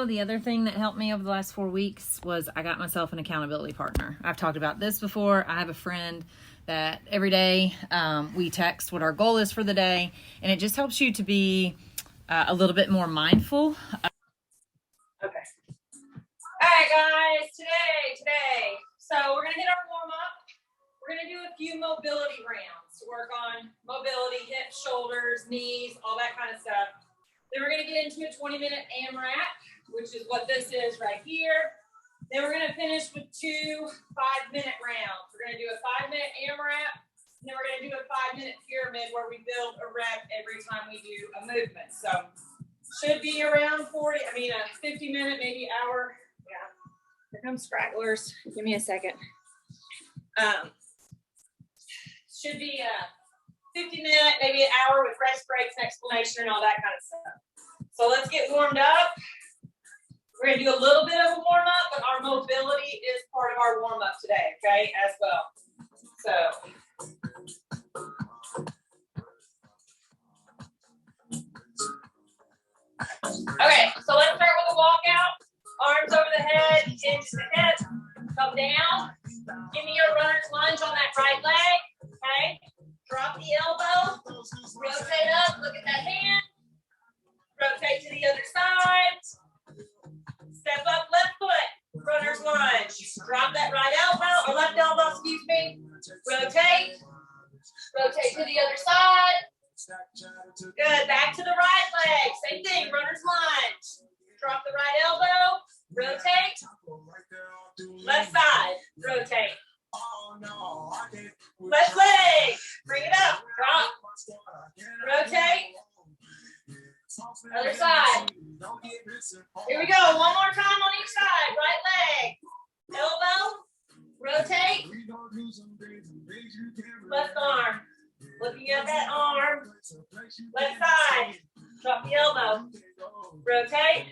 Also, the other thing that helped me over the last 4 weeks was I got myself an accountability partner. I've talked about this before. I have a friend that every day we text what our goal is for the day, and it just helps you to be a little bit more mindful. Okay. All right, guys, today. So we're going to hit our warm-up. We're going to do a few mobility rounds to work on mobility, hips, shoulders, knees, all that kind of stuff. Then we're going to get into a 20-minute AMRAP, which is what this is right here. Then we're going to finish with 2 5-minute rounds. We're going to do a 5-minute AMRAP, and then we're going to do a 5-minute pyramid where we build a rep every time we do a movement. So should be around 50-minute, maybe hour. Yeah. Here come stragglers. Give me a second. Should be a 50-minute, maybe an hour with rest breaks and explanation and all that kind of stuff. So let's get warmed up. We're going to do a little bit of a warm-up, but our mobility is part of our warm-up today, okay, as well. So let's start with a walkout. Arms over the head, into the hip, come down. Give me your runner's lunge on that right leg, okay? Drop the elbow, rotate up, look at that hand. Rotate to the other side. Step up, left foot, runner's lunge. Drop that right elbow, or left elbow, excuse me. Rotate. Rotate to the other side. Good, back to the right leg. Same thing, runner's lunge. Drop the right elbow, rotate. Left side, rotate. Left leg, bring it up, drop. Rotate. Other side. Here we go. One more time on each side. Right leg. Elbow. Rotate. Left arm. Looking at that arm. Left side. Drop the elbow. Rotate.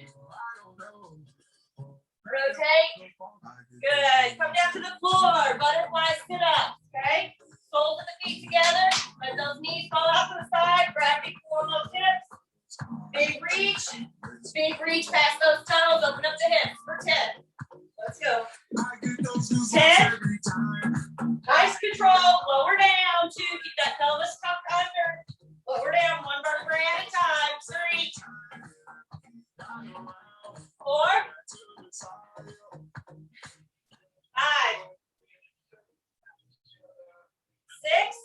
Rotate. Good. Come down to the floor. Butterfly sit up. Okay? Soles of the feet together. Let those knees fall out to the side. Gravity pull those hips. Big reach past those toes, open up the hips for 10. Let's go. 10. Nice control, lower down, 2, keep that pelvis tucked under. Lower down, 1 vertebrae at a time, 3. 4. 5. 6.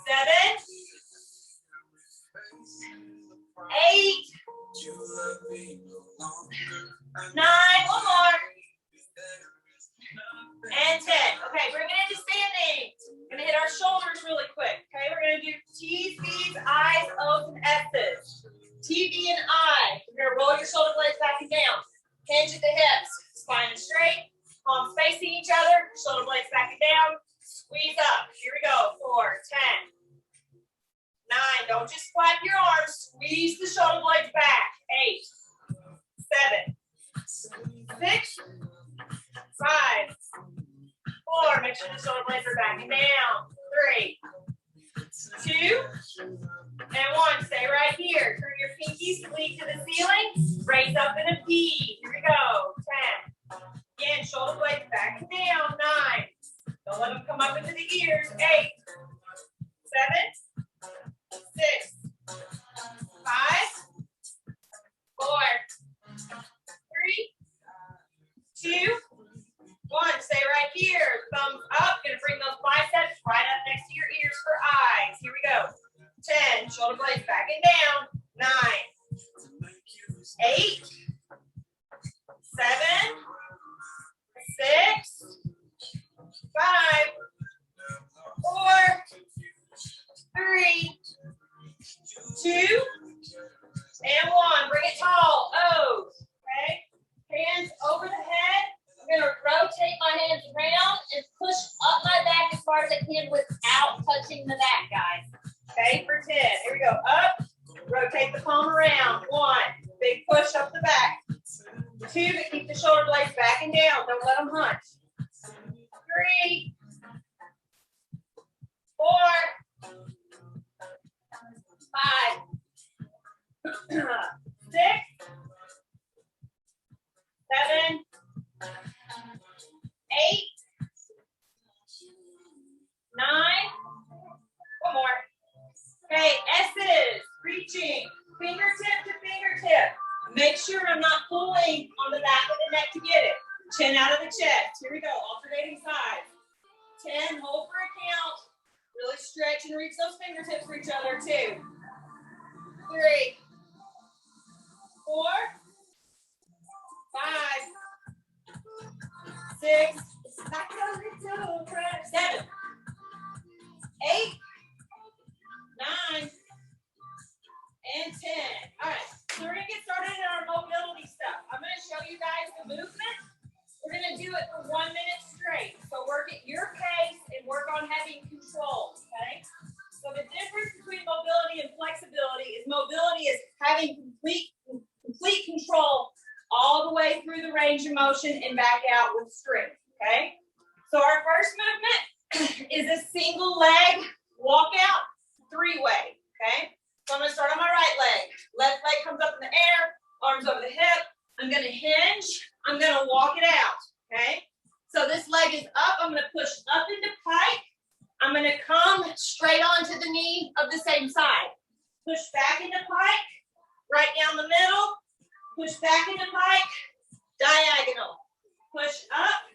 7. 8. 9. One more. And 10. Okay, bring it into standing. We're gonna hit our shoulders really quick. Okay, we're gonna do T's, B's, I's, O's, and S's. T, B, and I. You're gonna roll your shoulder blades back and down. Hinge at the hips. Spine is straight. Palms facing each other. Shoulder blades back and down. Squeeze up. Here we go. 4, 10. 9. Don't just flap your arms. Squeeze the shoulder blades back. 8, 7, 6, 5, 4. Make sure the shoulder blades are back and down. 3, 2, and 1. Stay right here. Turn your pinkies, fleet to the ceiling. Raise up in a P. Here we go. 10. Again, shoulder blades back and down. 9. Don't let them come up into the ears. 8, 7, 6, 5, 4, 3, 2, 1. Stay right here. Thumbs up. Gonna bring those biceps right up next to your ears for eyes. Here we go. 10. Shoulder blades back and down. 9, 8, 7, 6, 5, 4, 3, 2, and 1. Bring it tall. O's. Okay. Hands over the head. I'm going to rotate my hands around and push up my back as far as I can without touching the back, guys. Okay, for 10. Here we go. Up. Rotate the palm around. 1. Big push up the back. 2, but keep the shoulder blades back and down. Don't let them hunch. 3, 4, 5, stretch and reach those fingertips for each other. 2, 3, 4, 5, 6, 7, 8, 9, and 10. All right, so we're gonna get started in our mobility stuff. I'm gonna show you guys the movement. We're gonna do it for 1 minute straight. So work at your pace and work on having control, okay? So the difference between mobility and flexibility is mobility is having complete control all the way through the range of motion and back out with strength, okay? So our first movement is a single leg walkout 3-way, okay? So I'm gonna start on my right leg. Left leg comes up in the air, arms over the hip. I'm gonna hinge, I'm gonna walk it out, okay? So this leg is up, I'm gonna push up into pike. I'm gonna come straight onto the knee of the same side. Push back into pike, right down the middle. Push back into pike, diagonal. Push up,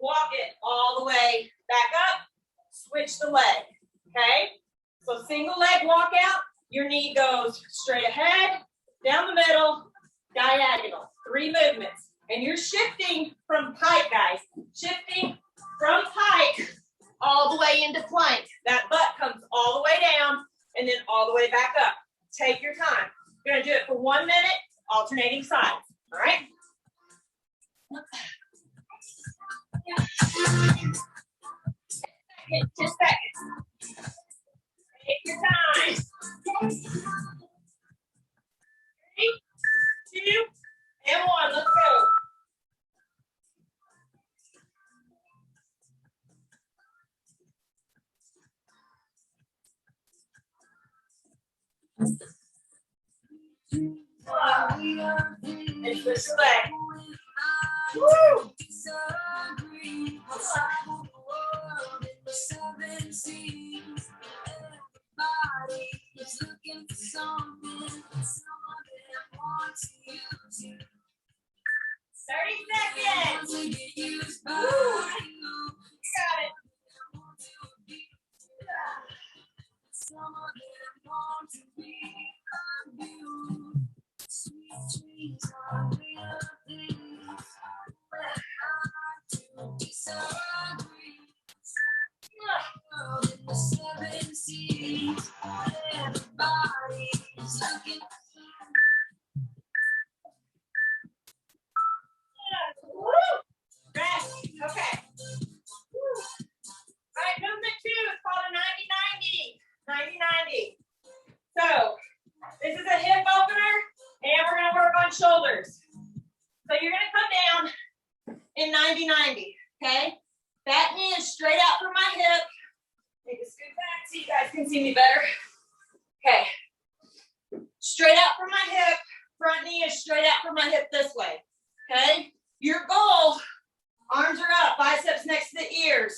walk it all the way back up, switch the leg, okay? So single leg walkout, your knee goes straight ahead, down the middle, diagonal. 3 movements. And you're shifting from pike, guys. Shifting from pike all the way into plank. That butt comes all the way down and then all the way back up. Take your time. You're going to do it for 1 minute, alternating sides. All right? Just seconds. Take your time. 3, 2, and 1. Let's go. And switch your leg. Woo! Looking for something, someone that wants to use you. 30 seconds. Woo! You got it. Someone that wants to be of you. Sweet dreams are real things. To disagree. In the 7 seas, everybody is looking for rest. Okay. All right, movement 2 is called a 90-90. So this is a hip opener, and we're going to work on shoulders. So you're going to come down in 90-90, okay? That knee is straight out from my hip. Take a scoot back so you guys can see me better. Okay. Straight out from my hip. Front knee is straight out from my hip this way. Okay? Your goal, arms are up, biceps next to the ears.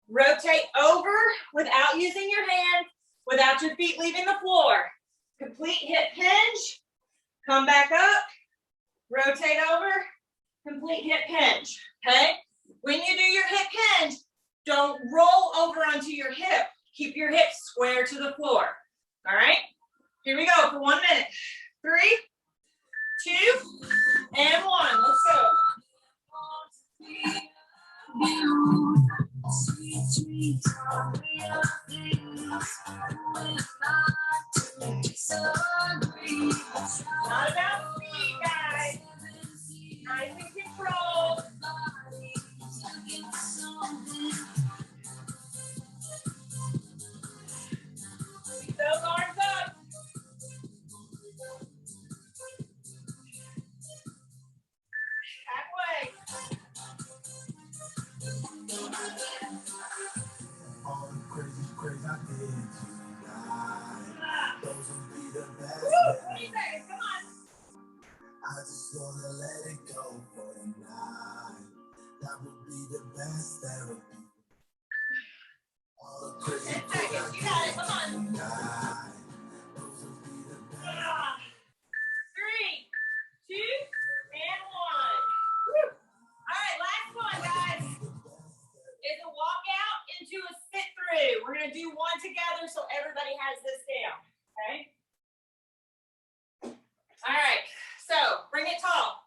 Rotate over without using your hand, without your feet leaving the floor. Complete hip hinge. Come back up. Rotate over. Complete hip hinge. Okay? When you do your hip hinge, don't roll over onto your hip. Keep your hips square to the floor. All right? Here we go for 1 minute. 3, 2, and 1. Let's go. Not about speed, guys. Nice and controlled. Keep those arms up. Halfway. All the crazy I did tonight. Those will be the best. Woo! 20 seconds, come on. I just wanna let it go for the night. That would be the best therapy. All the crazy 10 seconds, you got it, come on. tonight. Those will be the best. 3, 2, and 1. Woo. All right, last one, guys. Is a walkout into a sit-through through. We're gonna do one together so everybody has this down, okay? All right, so bring it tall.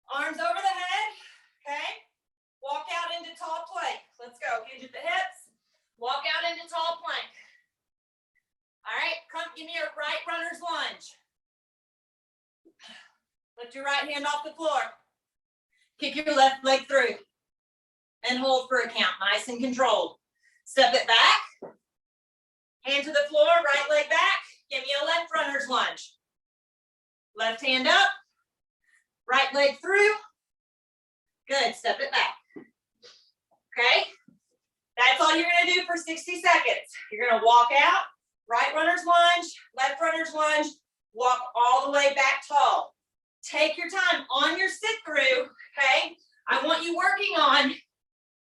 Arms over the head, okay? Walk out into tall plank. Let's go, hinge at the hips. Walk out into tall plank. All right, come give me a right runner's lunge. Lift your right hand off the floor. Kick your left leg through. And hold for a count, nice and controlled. Step it back. Hand to the floor, right leg back. Give me a left runner's lunge. Left hand up. Right leg through. Good, step it back. Okay? That's all you're gonna do for 60 seconds. You're gonna walk out, right runner's lunge, left runner's lunge, walk all the way back tall. Take your time on your sit through, okay? I want you working on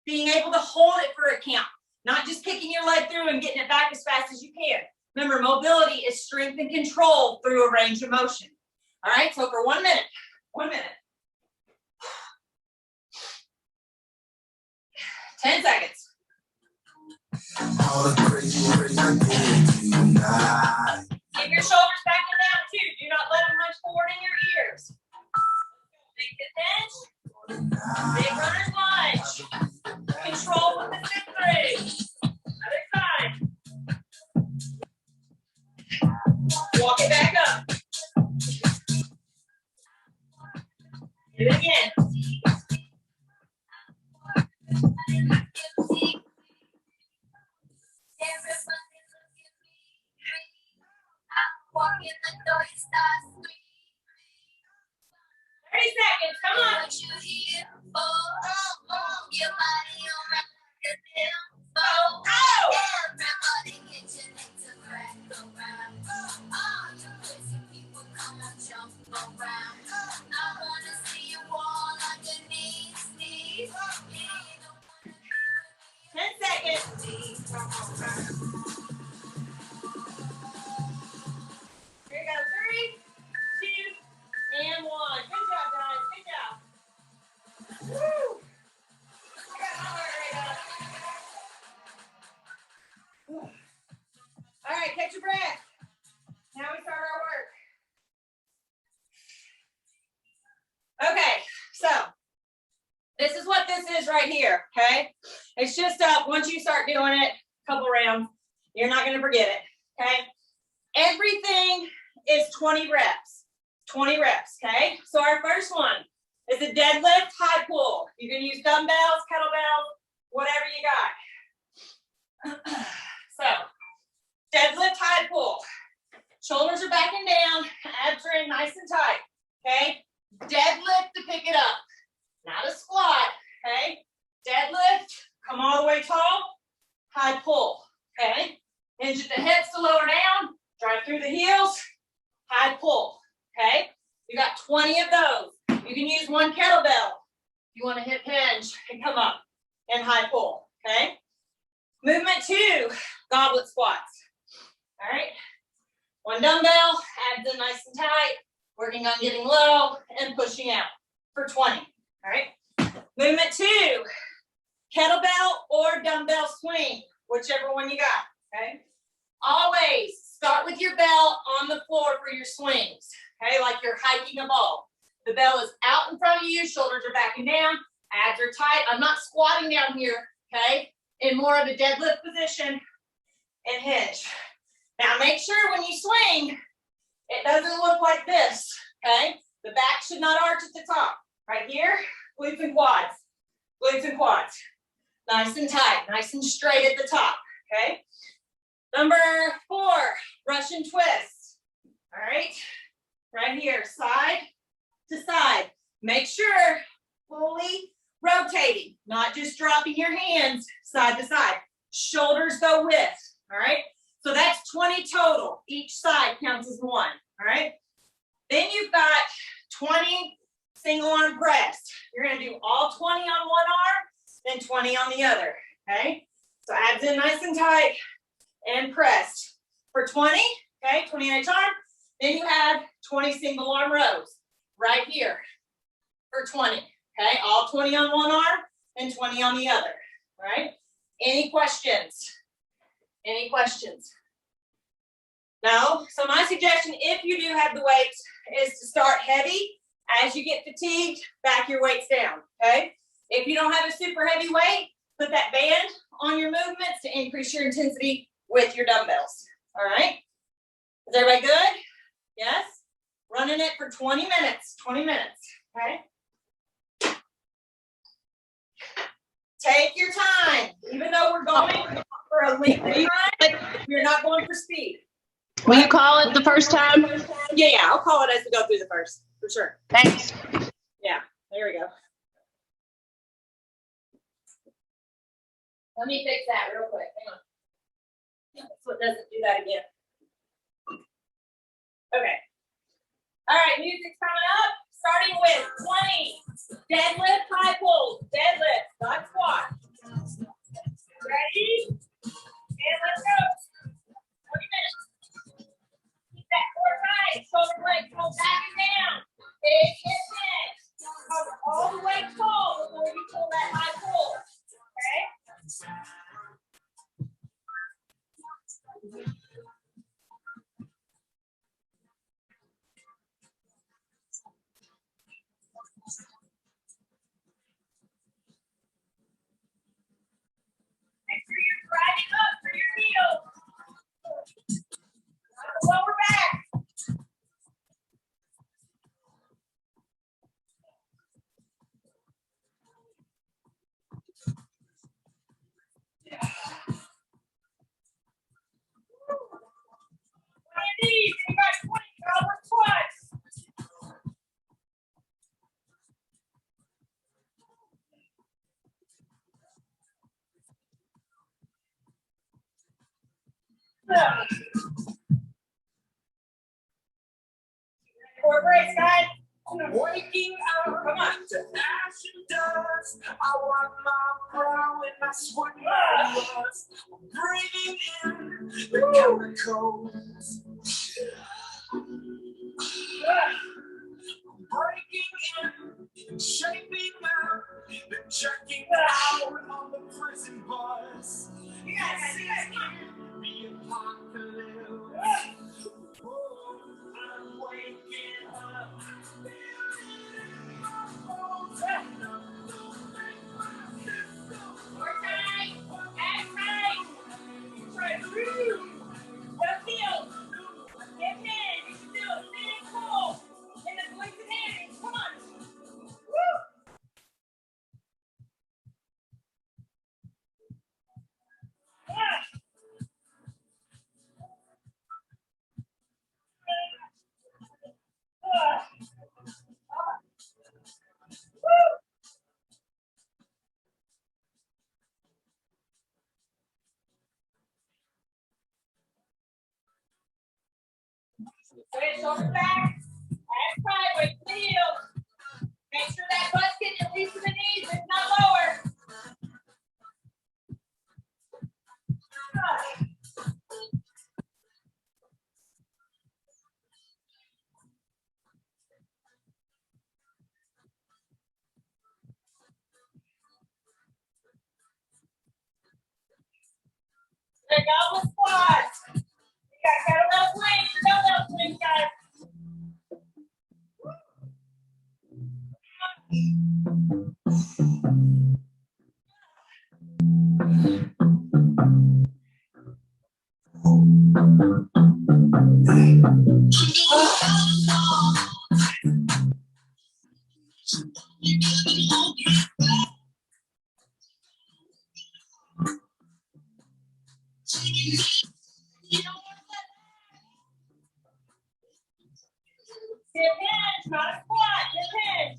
being able to hold it for a count, not just kicking your leg through and getting it back as fast as you can. Remember, mobility is strength and control through a range of motion. All right, so for 1 minute, 1 minute. 10 seconds. All the crazy words I did tonight. Keep your shoulders back and down too. Do not let them hunch forward in your ears. Big hinge. Big runner's lunge. Control with the sit through. Other side. Walk it back up. Do it again. Walk in the door, you start screaming. 30 seconds, come on. What you here for? Your body around the tempo. Everybody get your neck to crack around. All you crazy people come on, jump around. I wanna see you all on your knees. 10 seconds. Here we go. 3, 2, and 1. Good job, guys. Good job. Woo! I got my heart rate up. All right, catch your breath. Now we start our work. Okay, so this is what this is right here, okay? It's just once you start doing it, a couple rounds, you're not going to forget it, okay? Everything is 20 reps. 20 reps, okay? So our first one is a deadlift high pull. You can use dumbbells, kettlebells, whatever you got. So, deadlift high pull. Shoulders are backing down, abs are in nice and tight, okay? Deadlift to pick it up, not a squat, okay? Deadlift, come all the way tall, high pull, okay? Hinge at the hips to lower down, drive through the heels, high pull, okay? You got 20 of those. You can use one kettlebell if you want to hip hinge and come up and high pull, okay? Movement 2, goblet squats, all right? One dumbbell, abs in nice and tight, working on getting low and pushing out for 20, all right? Movement 2, kettlebell or dumbbell swing, whichever one you got, okay? Always start with your bell on the floor for your swings, okay? Like you're hiking a ball. The bell is out in front of you, shoulders are backing down, abs are tight. I'm not squatting down here, okay? In more of a deadlift position and hinge. Now make sure when you swing, it doesn't look like this, okay? The back should not arch at the top. Right here, glutes and quads. Glutes and quads. Nice and tight, nice and straight at the top, okay? Number 4, Russian twist. All right, right here, side to side. Make sure fully rotating, not just dropping your hands side to side. Shoulders go with, all right? So that's 20 total. Each side counts as 1, all right? Then you've got 20 single arm press. You're gonna do all 20 on one arm, then 20 on the other, okay? So abs in nice and tight and pressed for 20, okay? 20 on each arm. Then you have 20 single arm rows right here for 20, okay? All 20 on one arm and 20 on the other, all right? Any questions? Any questions? No? So my suggestion, if you do have the weights, is to start heavy. As you get fatigued, back your weights down, okay? If you don't have a super heavy weight, put that band on your movements to increase your intensity with your dumbbells, all right? Is everybody good? Yes? Running it for 20 minutes, okay? Take your time. Even though we're going for a lengthy run, we're not going for speed. Will you call it the first time? Yeah, I'll call it as we go through the first, for sure. Thanks. Yeah, there we go. Let me fix that real quick. Hang on. So it doesn't do that again. Okay. All right, music's coming up. Starting with 20 deadlift high pulls. Deadlift, not squat. Ready? And let's go. 20 minutes. Keep that core tight. Shoulder blades pull back and down. Big hip hinge. Cover all the way full before you pull that high pull. Okay? Make sure you're driving up for your heels. Lower back. These, and you got 20 goblet squats. Core brace, guys. Waking up Come on. to ash and dust. I want my brow and I sweat my lust. Breathing in the chemicals. Breaking in, shaping up, then checking out on the prison bus. You guys, The apocalypse. Oh, I'm waking up. more time. Act right. Try through. Left heel. Get in. You can do it. Stand cool. And then legs and hands. Come on. Woo. Ah. Ah. Woo. Good, shoulder back. Act right. Wait for the heels. Make sure that butt's getting at least to the knees, if not lower. Ah. Good, goblet squats. You got kettlebell swings, dumbbell swings, guys. Hip hinge, not a squat. Hip hinge.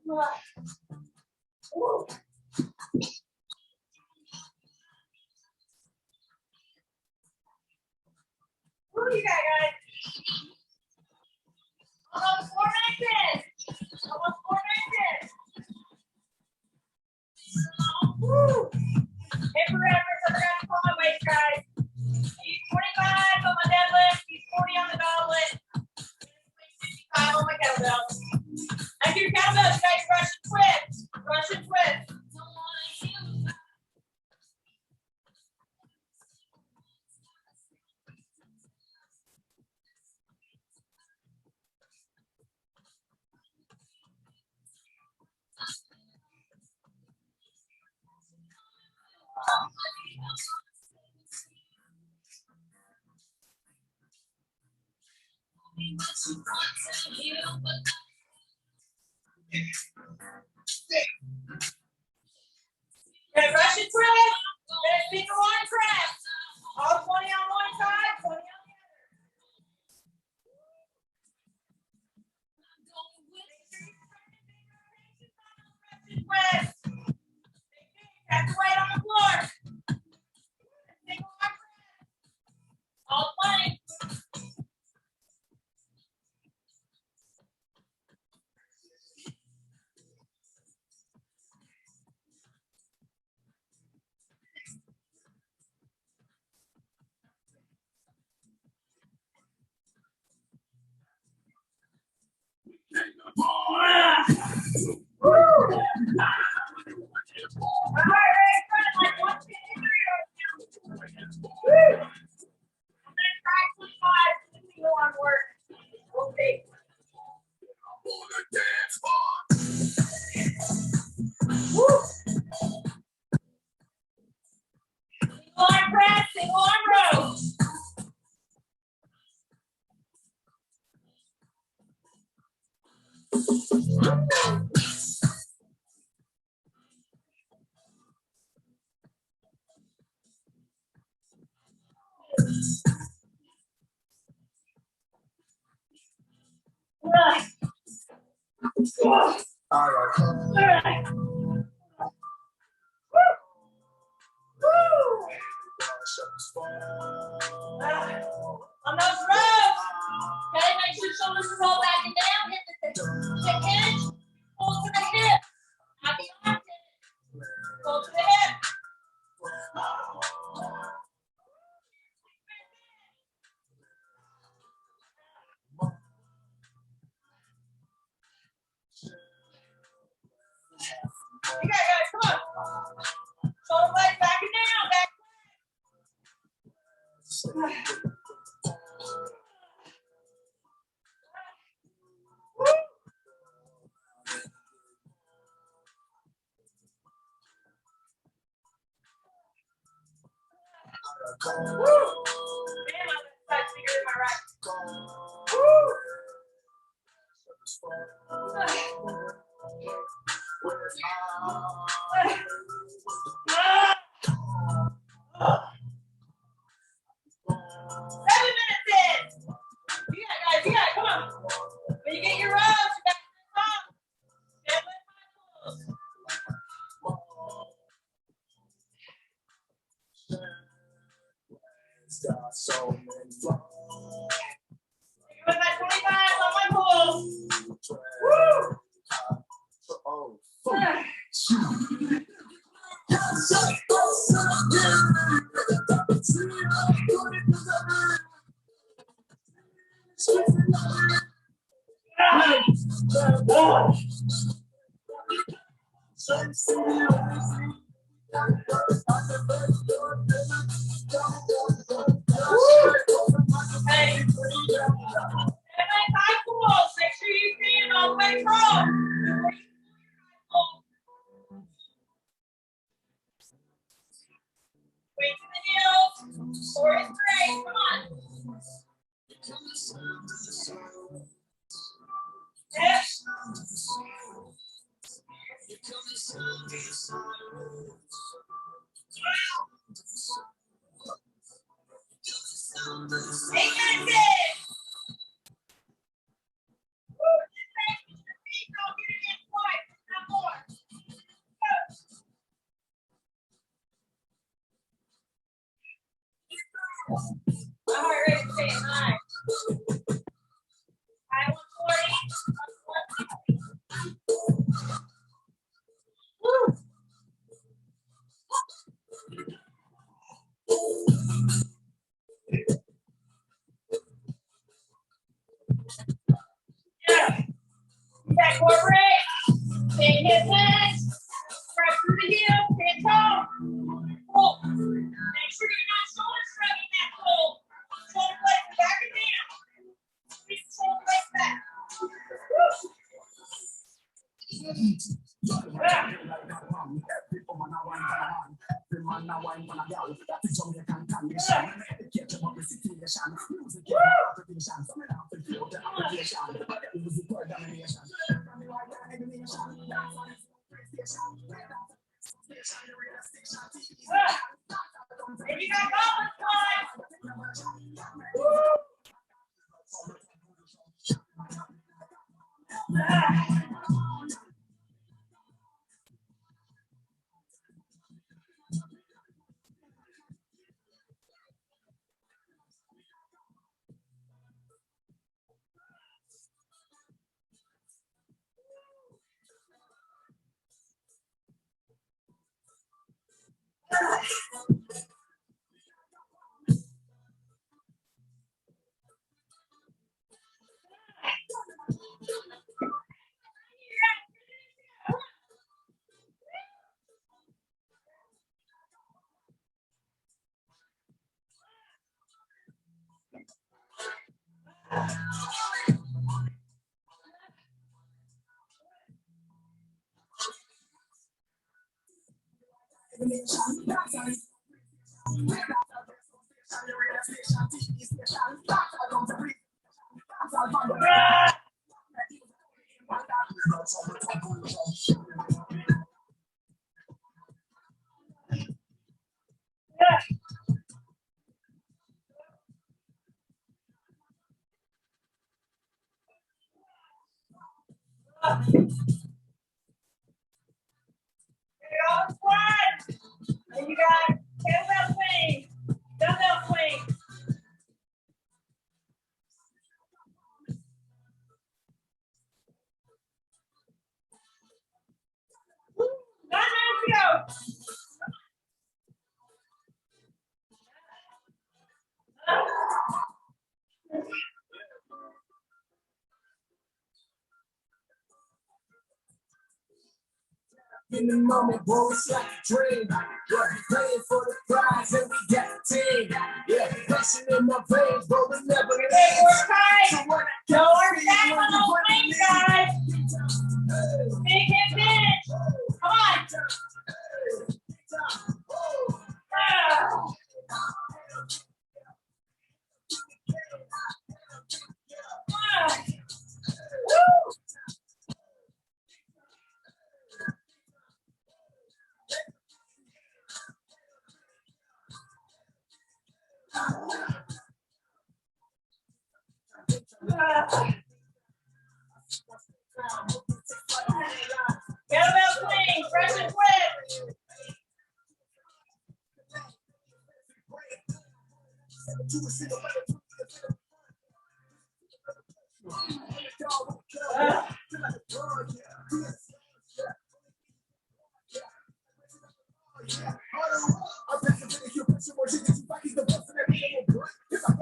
Woo. Woo, you got guys. Almost 4 minutes in. Almost 4 minutes in. Woo. Hip forever, so we're gonna pull my weight, guys. Use 25 on my deadlift. Use 40 on the goblet. 55 on my kettlebell. I do kettlebells, you guys. Russian twist. Russian twist. Okay, Russian press. Then finger line press. All 20 on one side, 20 on the other. Press. Have to weight on the floor. Finger line press. All 20. Arm press, single arm row. All right. On those rows. Okay, make sure shoulders are roll back and down. Hit the hinge. Pull to the hip. Not the armpit. Pull to the hip. You guys, come on. Shoulder blades back and down. Back. Damn, I'm such finger in my right. You got it, come on. When you get your rows, you got to top. Deadlift my Got so many flaws. with my 25 on my pulls. Woo! Oh, Hey. Everybody high pulls. Make sure you stand all the way across. Weight to the heels. Core is straight. Come on. Hip. Eight minutes in. Don't get it in twice. Not more. My heart rate is staying high. High 140. Woo. Yeah. That core break. Big hip legs. Press through the heel. Stand tall. Pull. Make sure you're not shoulder shrugging that pull. Shoulder blades back and down. Squeeze the shoulder blades back. And you got Goblet Squats. And you got kettlebell swing, dumbbell swing. Go. In the moment, boy, it's like a dream. Yeah, playing for the prize and we got the team. Yeah, passion in my veins, but we never leave. We're tight. So what I No got more to back feel on when you those wings, guys. Big hip hinge. Come on. Kettlebell swing, fresh and quick.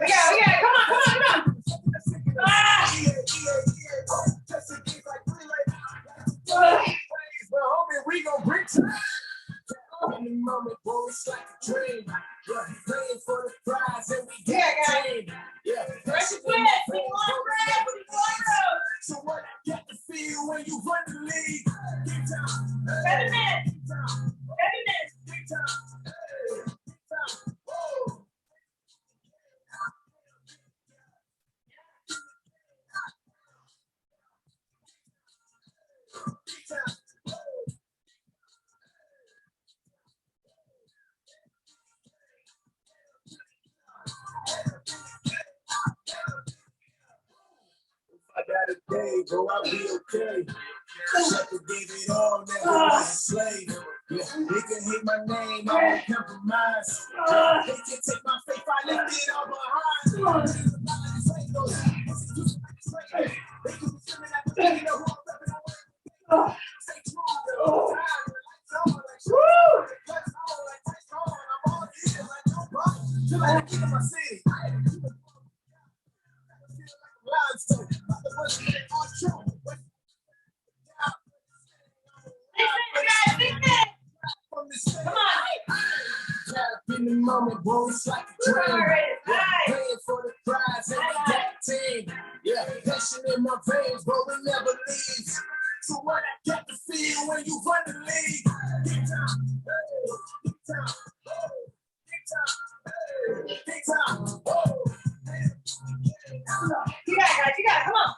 Yeah, come on. We gon' bring time. In the moment, boy, it's like a dream. Yeah, playing for the prize and we get team. Yeah, Fresh and quick. Keep on, Brad. so what I get to feel when you run the league. 7 minutes. 7 minutes. Big time. Hey, big time. Woo. Big time. I got a day, bro, I'll be okay. Shepherd gave it all, never was a slave. Yeah, they can hate my name, I won't compromise. They can take my faith, I left it all behind. They can be screaming at the you know who I'm repping, I'm wearing. Stay true, though. I'm all here like nobody. Till I get in my city. Come on. In the moment, boy, it's like a dream. Yeah, playing for the prize and we got the team. Yeah, passion in my veins, but we never leave. So what I got to feel when you run the league. Big time, big time, big time, big time. You got it, guys. You got it. Come on.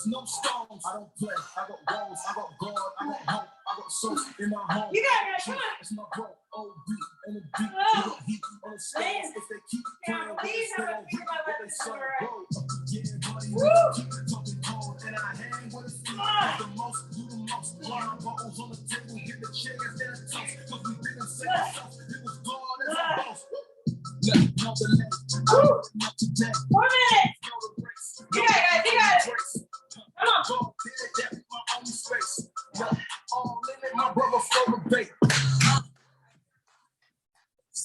No stones. I don't play. I got goals. I got God. I got hope. I got souls in my home. You got it. Come on. It's my bro. OB on the beat. We got heat on the stars. If they keep playing with us, they don't beat what they say. Bro. Yeah, buddy. Keep it talking cold. And I hang with a feet. The most, do the most. Wine bottles on the table. Get the chairs and the toast. Cause we didn't say ourselves. It was God as a boss. Look, know the left. Not today. 4 minutes. Know the race. You got it, guys. You got it. Come on. Go, that's my only space. Yeah, all in it, my brother flow the bait. Let's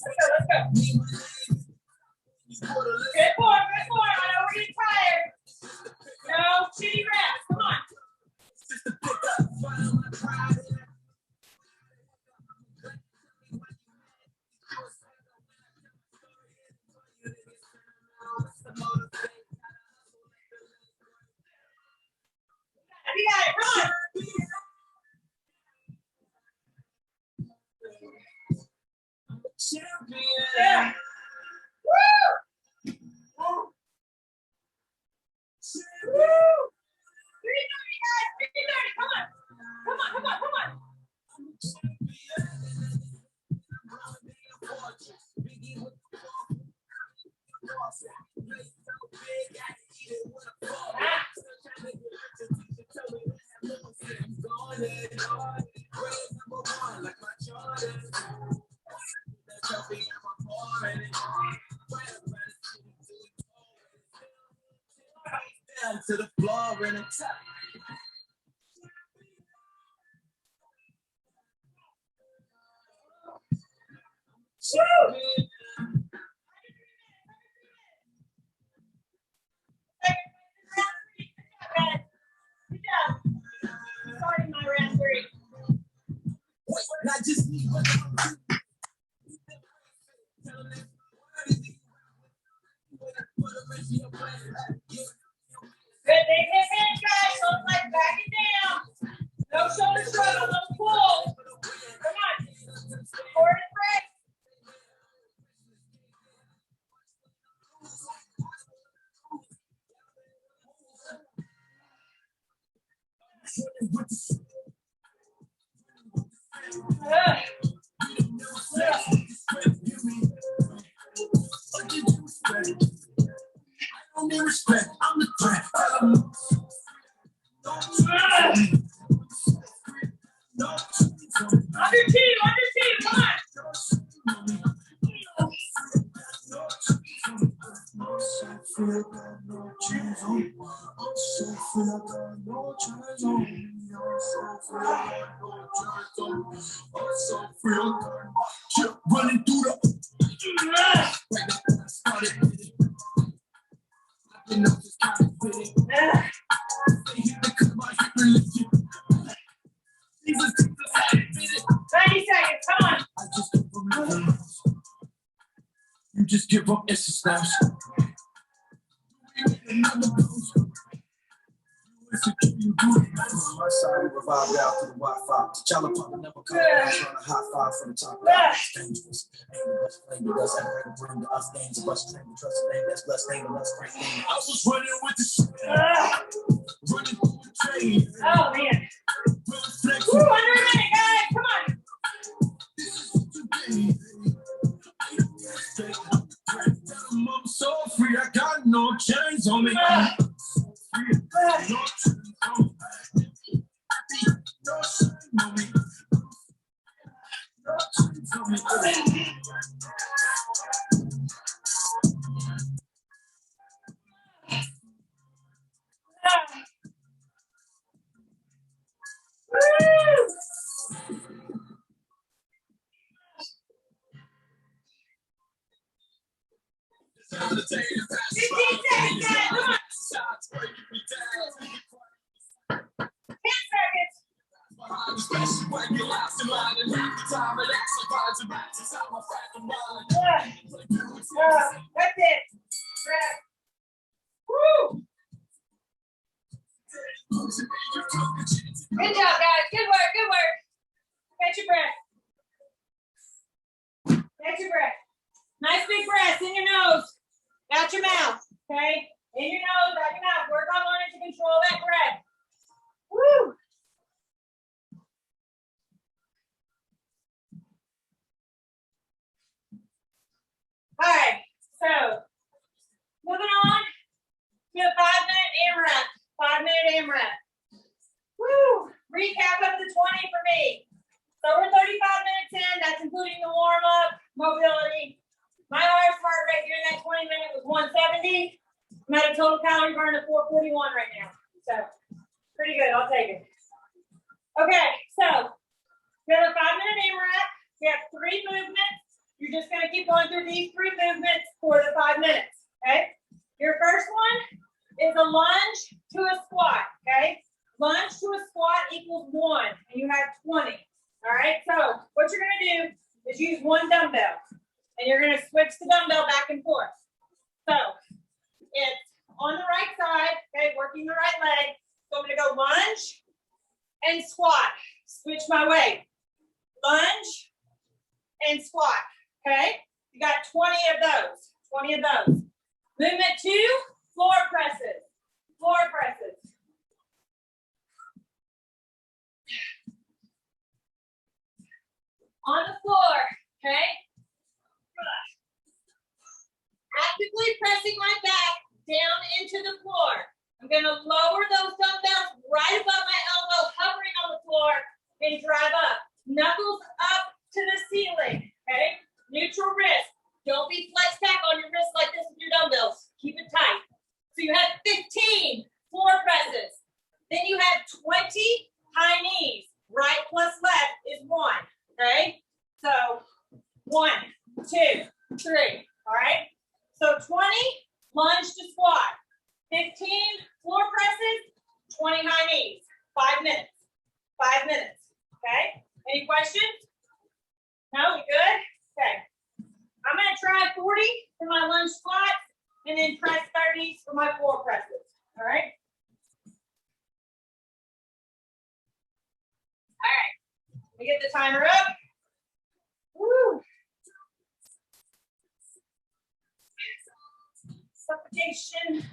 go. Good form. I know we're getting tired. No shitty reps. Come on. You got it. Come on. Yeah. Woo! Woo! 3:30, guys. 3:30. Come on. Down to the floor and it's up. Good job. Starting my round 3. Wait, not just me, but Good, big hit, guys. Don't like back it down. No shoulder shrug on those pulls. Come on. Forward and break. I don't need respect. I'm the threat. On your team. Come on. Running through the you just give up, it's a snaps. My side, we revived out to the Wi-Fi. T'Challa probably never come back. Run a high five from the top. It's dangerous. Ain't the best flame with us. Ain't ready to bring to us games. A bunch of time to trust a name that's blessed. Ain't enough great name. I was running with the shit. Running through the train. Oh, man. Woo, under a minute, guys. Come on. I'm so free. I got no chains on me. 15 seconds, guys. Come on. 10 seconds. That's it. Woo! Good job, guys. Good work. Good work. Catch your breath. Catch your breath. Nice big breaths in your nose, out your mouth. Okay? In your nose, out your mouth. Work on learning to control that breath. Woo! All right. So, moving on to a 5-minute AMRAP. 5-minute AMRAP. Woo! Recap of the 20 for me. So we're 35 minutes in. That's including the warm-up, mobility. My highest heart rate during that 20 minute was 170. I'm at a total calorie burn of 441 right now. So pretty good. I'll take it. Okay, so we have a 5-minute AMRAP. We have 3 movements. You're just going to keep going through these 3 movements for the 5 minutes. Okay. Your first one is a lunge to a squat. Okay. Lunge to a squat equals 1, and you have 20. All right. So what you're going to do is use 1 dumbbell, and you're going to switch the dumbbell back and forth. So it's on the right side. Okay. Working the right leg. So I'm going to go lunge and squat. Switch my weight. Lunge and squat. Okay. You got 20 of those. 20 of those. Movement 2, floor presses. Floor presses. On the floor, okay? Actively pressing my back down into the floor. I'm going to lower those dumbbells right above my elbow, hovering on the floor, and drive up. Knuckles up to the ceiling, okay? Neutral wrist. Don't be flexed back on your wrist like this with your dumbbells. Keep it tight. So you have 15 floor presses. Then you have 20 high knees. Right plus left is 1. Okay? So 1, 2, 3. All right? So 20 lunge to squat. 15 floor presses, 20 high knees. 5 minutes. 5 minutes. Okay? Any questions? No? We good? Okay. I'm going to try 40 for my lunge squats and then press 30s for my floor presses. All right? All right. Let me get the timer up. Woo. Suffocation.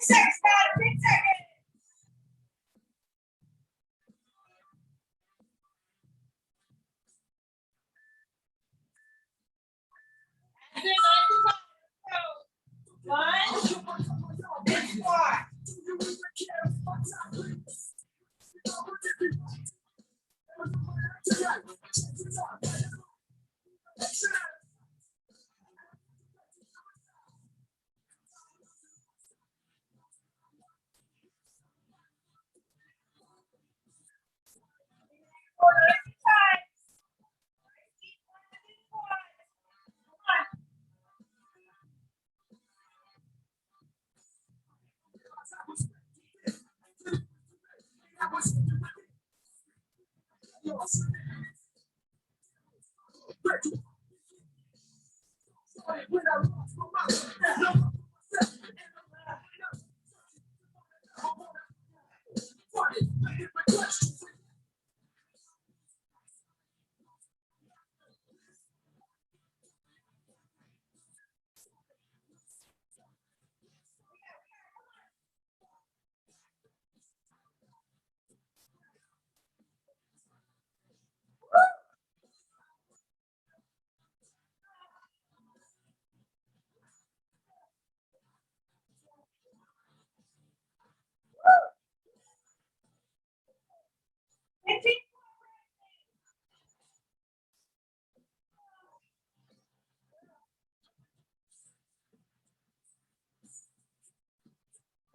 6 seconds, guys. 6 seconds. Lunge and squat.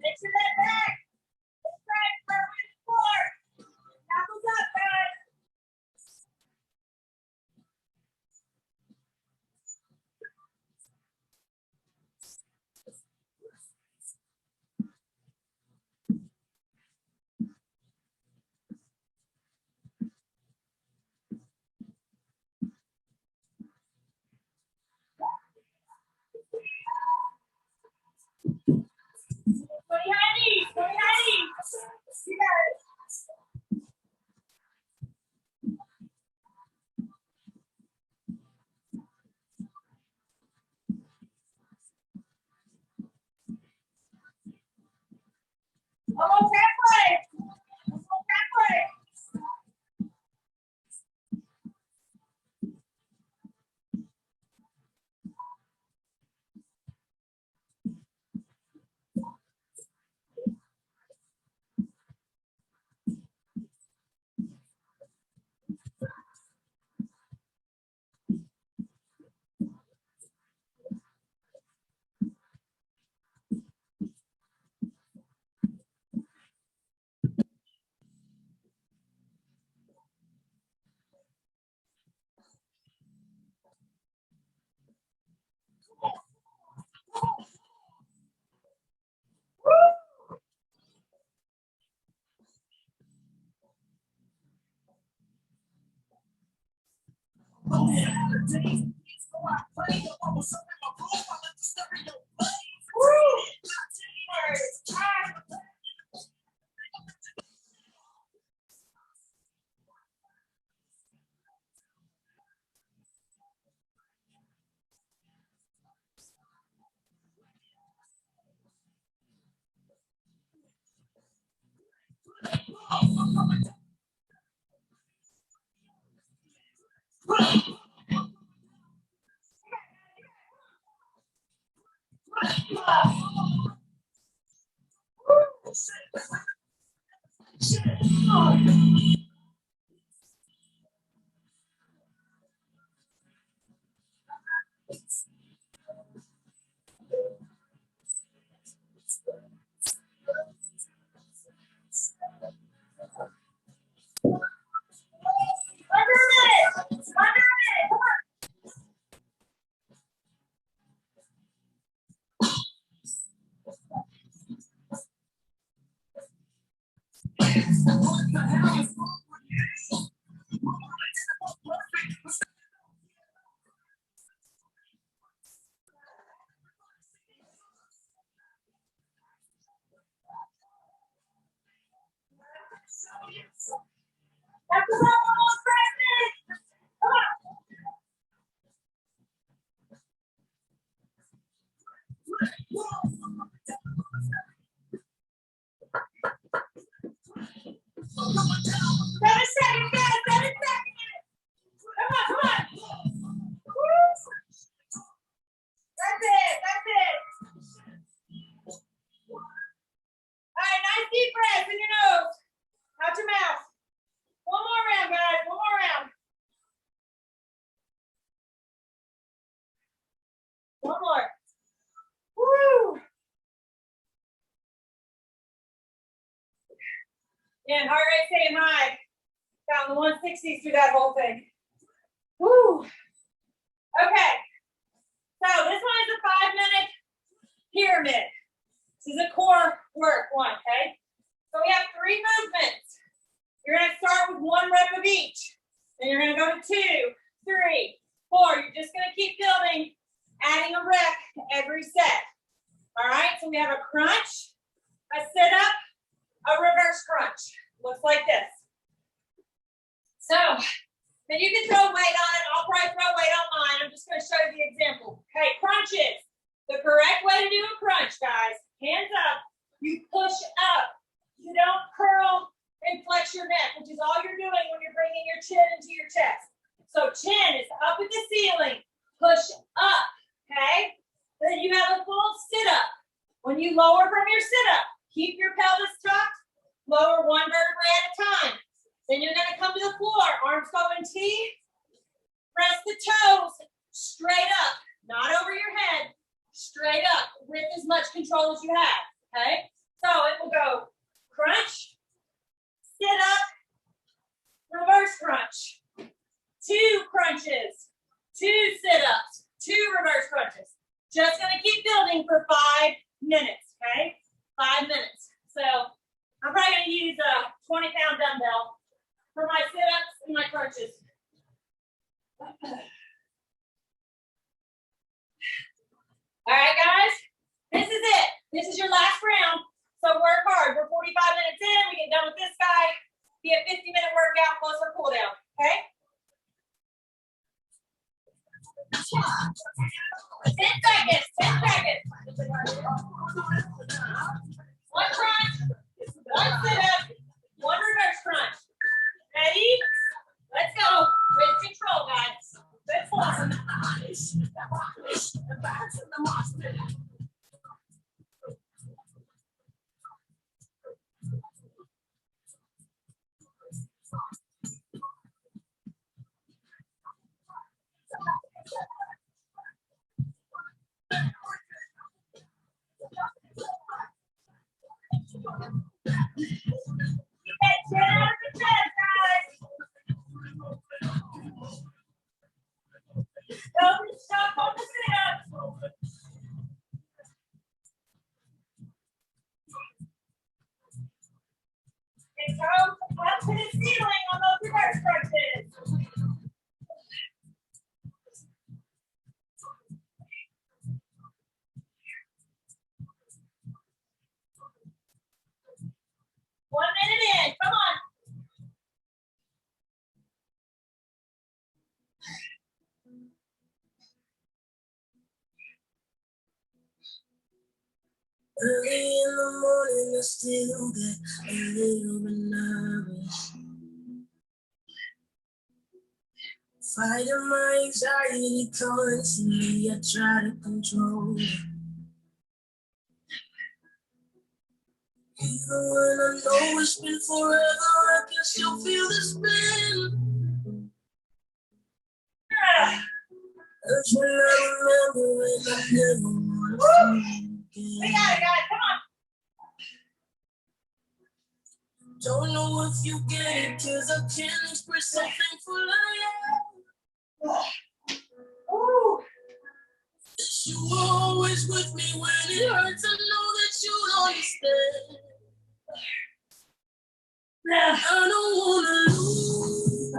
Make sure that back is right where we support. Knuckles up, guys. One more. Woo! And heart rate staying high. Down the 160s through that whole thing. Woo! Okay. So this one is a 5-minute pyramid. This is a core work one, okay? So we have 3 movements. You're going to start with 1 rep of each. Then you're going to go to 2, 3, 4. You're just going to keep building, adding a rep every set. All right, so we have a crunch, a sit-up, a reverse crunch. Looks like this. So then you can throw weight on it. I'll probably throw weight on mine. I'm just going to show you the example. Okay, crunches. The correct way to do a crunch, guys. Hands up. You push up. You don't curl and flex your neck, which is all you're doing when you're bringing your chin into your chest. So chin is up at the ceiling. Push up. Okay? Then you have a full sit-up. When you lower from your sit-up, keep your pelvis tucked. Lower 1 vertebrae at a time. Then you're going to come to the floor. Arms go in T. Press the toes straight up. Not over your head. Straight up with as much control as you have. Okay? So it will go crunch, sit up, reverse crunch. 2 crunches, 2 sit-ups, 2 reverse crunches. Just going to keep building for 5 minutes. Okay? 5 minutes. So I'm probably going to use a 20-pound dumbbell for my sit-ups and my crunches. All right, guys, this is it. This is your last round. So work hard. We're 45 minutes in. We get done with this guy. Be a 50-minute workout plus our cool down. Okay? 10 seconds. 10 seconds. 1 crunch. 1 sit-up. 1 reverse crunch. Ready? Let's go. With control, guys. Good form. Get 10 out of the chest, guys. crunches. One minute in, come on. Early in the morning, I still get a little bit nervous. Fighting my anxiety constantly, I try to control it. Even when I know it's been forever, I can still feel the spin. That's when I remember and I never want to feel We again. got it, guys. Come on. Don't know if you get it, 'cause I can't express how thankful I am. Ooh. You were always with me when it hurts. I know that you understand. I don't wanna lose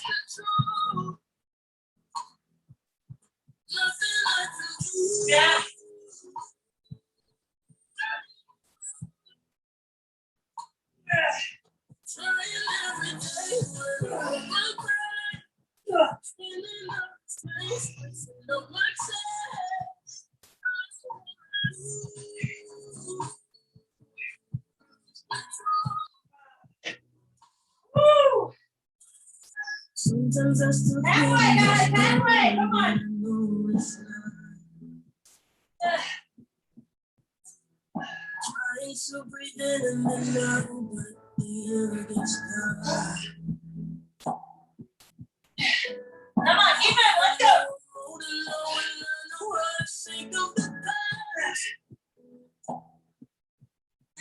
control. Nothing I can do. Yeah. Trying every day when I cry. Feeling up space, listen up my chest. Woo. Sometimes I still That way, guys, that way. Come on. I know it's not. Trying to breathe in and then out, but the air gets dry. Come on, keep it. Let's go. Holding low and I know I think of the past.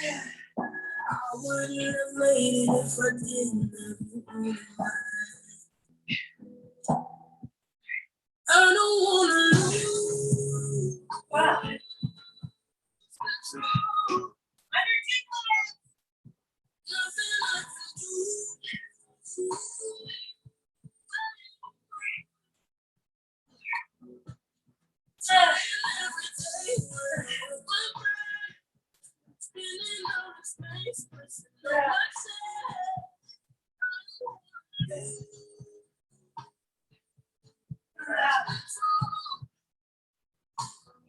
I wouldn't have made it if I didn't have you on my mind. I don't wanna lose. Wow. Control. Nothing I can do. Trying every day when I hold my breath. Spinning out of space, pressing on my chest.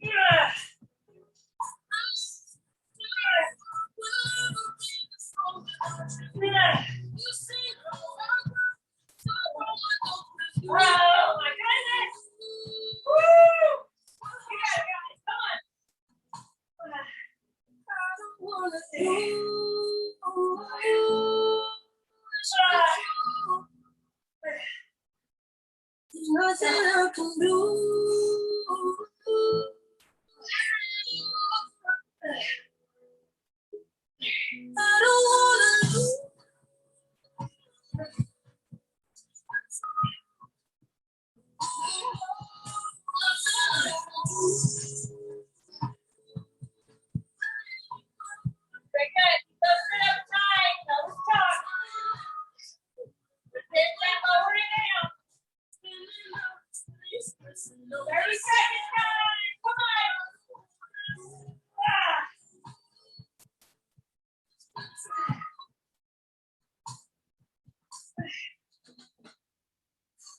Yeah. Yeah. Oh my goodness. Woo. You got it, guys. Come on. There's nothing I can do. I don't wanna lose. Very good. Let's sit up tight. Now let's talk. Sit that lower it down. 30 seconds, guys. Come on. Ah.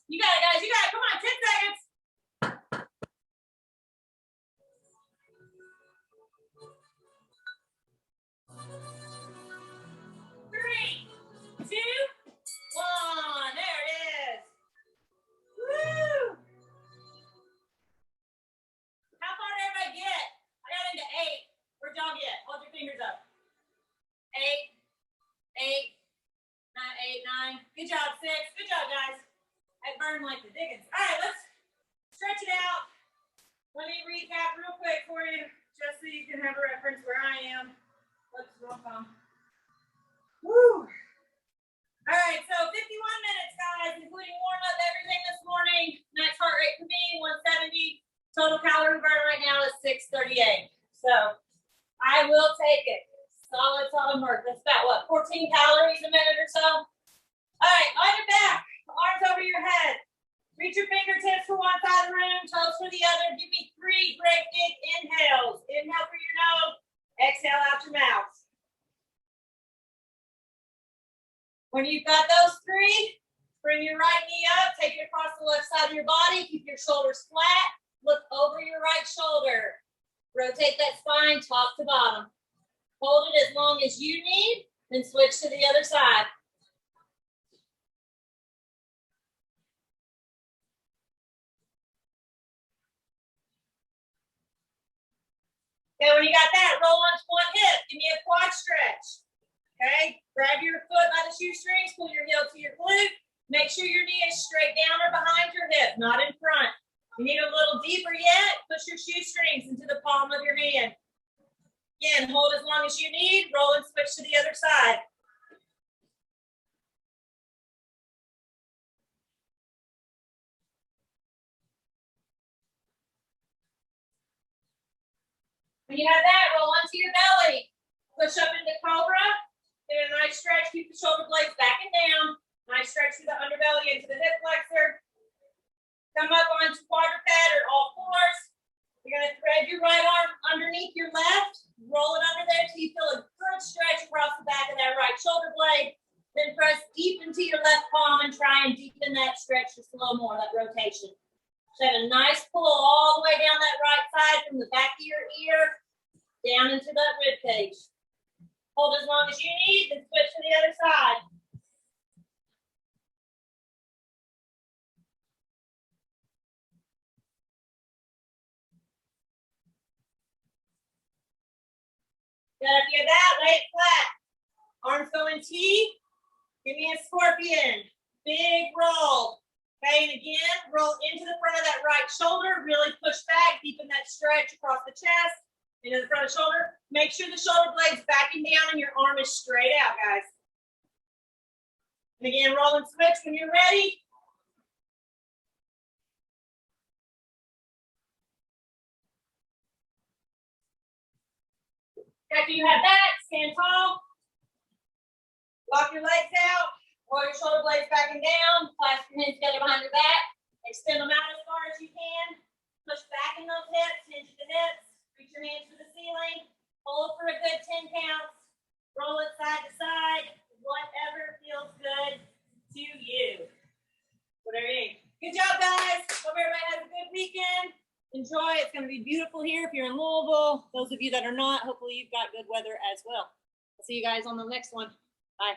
You got it, guys. You got it. Come on. 10 seconds. 3, 2, 1. There it is. Woo! How far did everybody get? I got into 8. Where'd y'all get? Hold your fingers up. 8, 8, 9, 8, 9. Good job, 6. Good job, guys. I burned like the dickens. All right, let's stretch it out. Let me recap real quick for you, just so you can have a reference where I am. Let's roll on. Woo! All right, so 51 minutes, guys, including warm-up, everything this morning. Max heart rate for me, 170. Total calorie burn right now is 638. So I will take it. Solid work. That's about what, 14 calories a minute or so? All right, on your back, arms over your head. Reach your fingertips for one side of the room, toes for the other. Give me 3 great big inhales. Inhale through your nose, exhale out your mouth. When you've got those 3, bring your right knee up, take it across the left side of your body, keep your shoulders flat, look over your right shoulder. Rotate that spine top to bottom. Hold it as long as you need, then switch to the other side. Okay, when you got that, roll onto one hip. Give me a quad stretch. Okay, grab your foot by the shoestrings, pull your heel to your glute. Make sure your knee is straight down or behind your hip, not in front. You need a little deeper yet, push your shoestrings into the palm of your hand. Again, hold as long as you need, roll and switch to the other side. When you have that, roll onto your belly. Push up into cobra. Get a nice stretch. Keep the shoulder blades back and down. Nice stretch through the underbelly into the hip flexor. Come up onto quadruped or all fours. You're going to thread your right arm underneath your left. Roll it under there till you feel a good stretch across the back of that right shoulder blade. Then press deep into your left palm and try and deepen that stretch just a little more, that rotation. Set a nice pull all the way down that right side from the back of your ear down into that rib cage. Hold as long as you need, then switch to the other side. Good, after that, lay it flat. Arms go in T. Give me a scorpion. Big roll. Okay, and again, roll into the front of that right shoulder. Really push back, deepen that stretch across the chest, into the front of the shoulder. Make sure the shoulder blade's backing down and your arm is straight out, guys. And again, roll and switch when you're ready. After you have that, stand tall. Lock your legs out. Roll your shoulder blades back and down. Clasp your hands together behind your back. Extend them out as far as you can. Push back in those hips, hinge the hips. Reach your hands to the ceiling. Hold for a good 10 counts. Roll it side to side. Whatever feels good to you. Whatever you need. Good job, guys. Hope everybody has a good weekend. Enjoy. It's going to be beautiful here if you're in Louisville. Those of you that are not, hopefully you've got good weather as well. I'll see you guys on the next one. Bye.